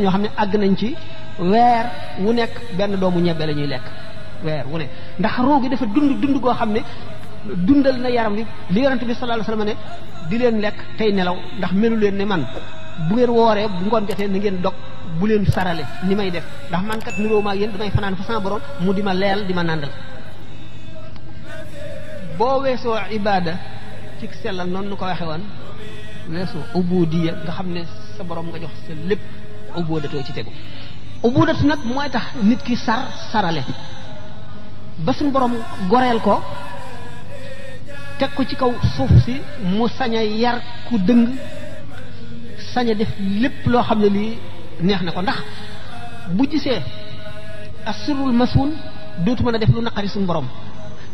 ñoo xam ne àgg nañ ci weer wu nekk benn doomu ñebbe la ñuy lekk weer wu ne ndax ruu gi dafa dund goo xam ne dundal na yaram wi li yonent bi sallallahu alayhi wasallam ne di leen lekk tey nelaw ndax melu leen ne man bu ngeen wooree bu ngoon jotee na ngeen dog bu leen sarale ni may def ndax man kat niroo maa yéen damay fanaan fa sama borom mu di ma leel di ma nàndal boo weesoo ibaada ci sellal noonu nu ko waxe woon weesoo ubudiya nga xam ne sa borom nga jox sa lépp ubudatoo ci tegu ubudatu nag mooy tax nit ki sarale ba suñu borom goreel ko teg ko ci kaw suuf si mu sañ a yar ku dëng sañ a def lépp loo xam ne lii neex na ko ndax bu gisee asirul masuun dootu mën a def lu naqari suñu borom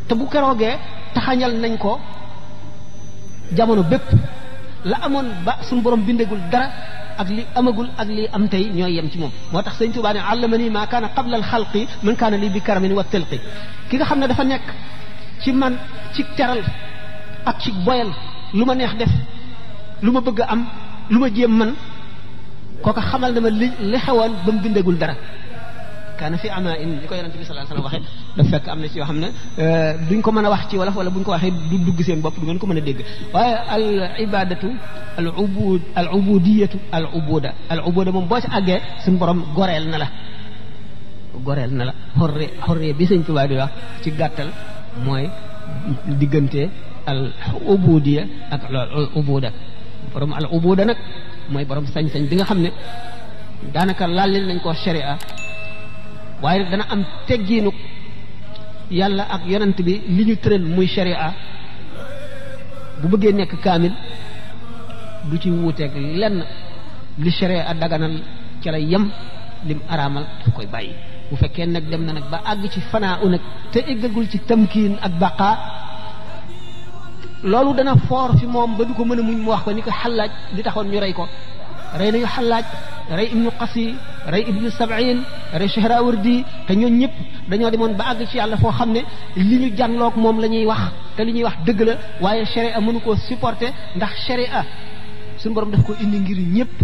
te bu keroogee taxañal nañ ko jamono bépp la amoon ba suñu borom bindagul dara ak li amagul ak li am tey ñooy yem ci moom moo tax sëñ Tuubaa ne allamani maa kaana qabla al xalqi man kaana lii bi karamin wa tilqi ki nga xam ne dafa nekk ci man ci teral ak ci boyal lu ma neex def lu ma bëgg a am lu ma jéem man kooka xamal na ma li xewoon ba mu bindagul dara kaana fi ama in li ko yonente bi sallallahu alayhi wasallam waxe daf fekk am na ci yoo xam ne duñ ko mën a wax ci wolof wala buñ ko waxee du dugg seen bopp du ngeen ko mën a dégg waaye al ibadatu al ubudiyatu al ubuda moom boo ci àggee suñu borom goreel na la xorre bi sëñ Tuubaa di wax ci gàttal mooy diggante al ubudiya ak al ubuda borom al ubuda nag mooy borom sañ-sañ bi nga xam ne daanaka laalil nañ ko sharia waaye dana am teggiinu yàlla ak yonent bi li ñu tëral muy sharia bu bëggee nekk kaamil du ci wuuteeg lenn li sharia daganal ca la yem lim araamal daf koy bàyyi bu fekkee nag dem na nag ba àgg ci fanaa u nag te eggagul ci tamkiin ak baqaa loolu dana foor fi moom ba du ko mën a muñ mu wax ko ni ko xallaaj li taxoon ñu rey ko rey nañu xallaaj rey ibnu qasi rey ibnu sab'in rey Shahrawardi te ñooñu ñëpp dañoo demoon ba àgg ci yàlla foo xam ne li ñu jànloog moom la ñuy wax te li ñuy wax dëgg la waaye sharia mënu koo supporter ndax sharia suñu borom daf ko indi ngir ñëpp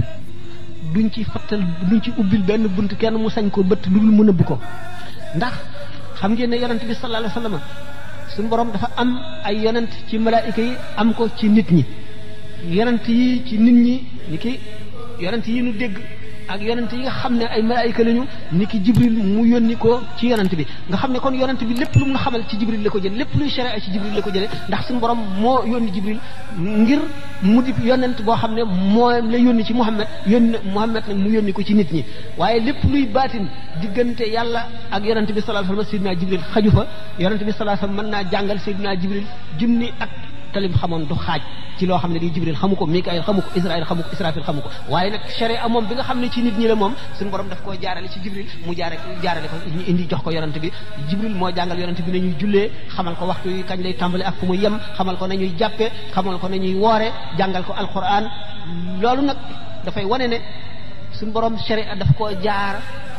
duñ ci fattal duñ ci ubbil benn bunt kenn mu sañ ko bëtt lu dul mu nëbb ko ndax xam ngeen ne yonent bi sallallahu alayhi wasallam suñu borom dafa am ay yonent ci malaayika yi am ko ci nit ñi yonent yi ci nit ñi ni ki yonent yi nu dégg ak yonent yi nga xam ne ay malaayika lañu ni ki jibril mu yónni ko ci yonent bi nga xam ne kon yonent bi lépp lu mu xamal ci jibril la ko jël lépp luy sharia ci jibril la ko jëlee ndax suñu borom moo yónni jibril ngir mu di yonent boo xam ne moo la yónni ci Muhammad nag mu yónni ko ci nit ñi waaye lépp luy baatin diggante yàlla ak yonent bi sallallahu alayhi wasallam Seydina Jibril xaju fa yonent bi sallallahu alayhi wasallam mën naa jàngal Seydina Jibril junni at talim xamoon du xaaj ci loo xam ne di Jibril xamu ko Mikaayil xamu ko Israël xamu ko Israfil xamu ko waaye nag sharia moom bi nga xam ne ci nit ñi la moom suñu borom daf koo jaarale ci Jibril mu jaarale ko ñu indi jox ko yonent bi Jibril moo jàngal yonent bi nañuy jullee xamal ko waxtu yi kañ lay tàmbale ak fu muy yem xamal ko nañuy jàppe xamal ko nañuy woore jàngal ko alquran loolu nag dafay wane ne suñu borom sharia daf koo jaar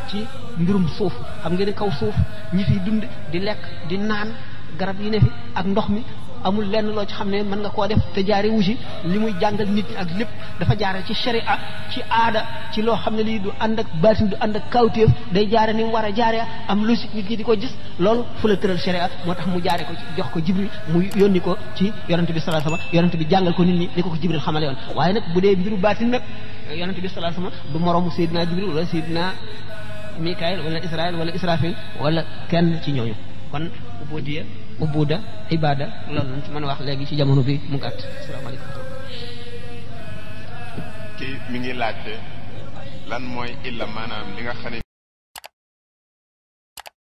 ci mbirum suuf xam ngeen ne kaw suuf ñi fiy dund di lekk di naan garab yi ne fi ak ndox mi amul lenn loo ci xam ne mën nga koo def te jaare wusi li muy jàngal nit ñi ak lépp dafa jaare ci sharia ci aada ci loo xam ne lii du ànd ak baatin du ànd ak kawtéef day jaare ni mu war a jaare am logique nit ñi di ko gis loolu fu la tëral sharia moo tax mu jaare ko jox ko Jibril mu yónni ko ci yonent bi sallallahu alayhi wasallam yonent bi jàngal ko nit ñi ni ko Jibril xamale woon waaye nag bu dee mbiru baatin nag yonent bi sallallahu alayhi wasallam du moroomu Seydina Jibril wala Seydina Mikaayil wala Israël wala Israfil wala kenn ci ñooñu kon ubudiya ubuda ibada loolu lañ ci mën a wax léegi ci jamono bi mu gàtt asalaamaaleykum kii mi ngi laajte lan mooy illa maanaam li nga xam ne